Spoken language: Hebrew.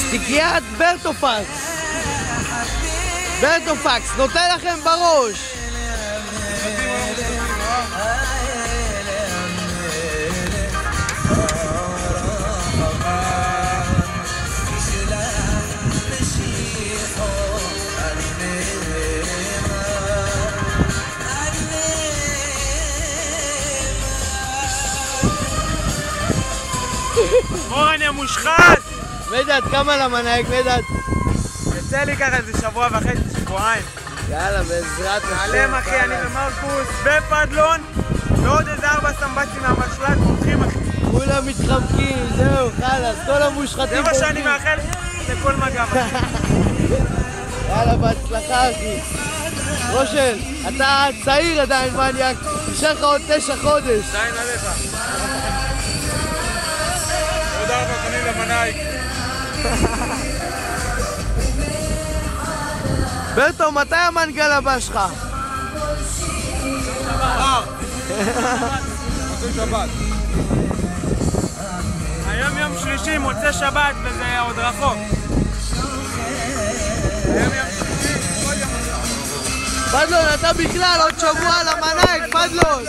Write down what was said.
שתיקיית ברטופקס. ברטופקס, נותן לכם בראש. אורן יא מושחת! מדד, כמה למנהיג, מדד? יצא לי ככה איזה שבוע וחצי, שבועיים. יאללה, בעזרת השם. נעלם אחי, אני ומרקוס ופדלון ועוד איזה 4 סמבצים מהמשלט הולכים אחי. כולם מתחמקים, זהו, חלאס, כל המושחתים זה מה שאני מאחל לכל מגב אחי. יאללה, בהצלחה אחי. רושל, אתה צעיר עדיין מניאק, נשאר לך עוד 9 חודש. עדיין עליך. עוד 4 קונים למנהיג. ברטו, מתי המנגל הבא שלך? מוצא שבת. היום יום שלישי, מוצא שבת, וזה עוד רחוק. היום יום שלישי, עוד יום. פדלון, אתה בכלל עוד שבוע למנהיג, פדלון!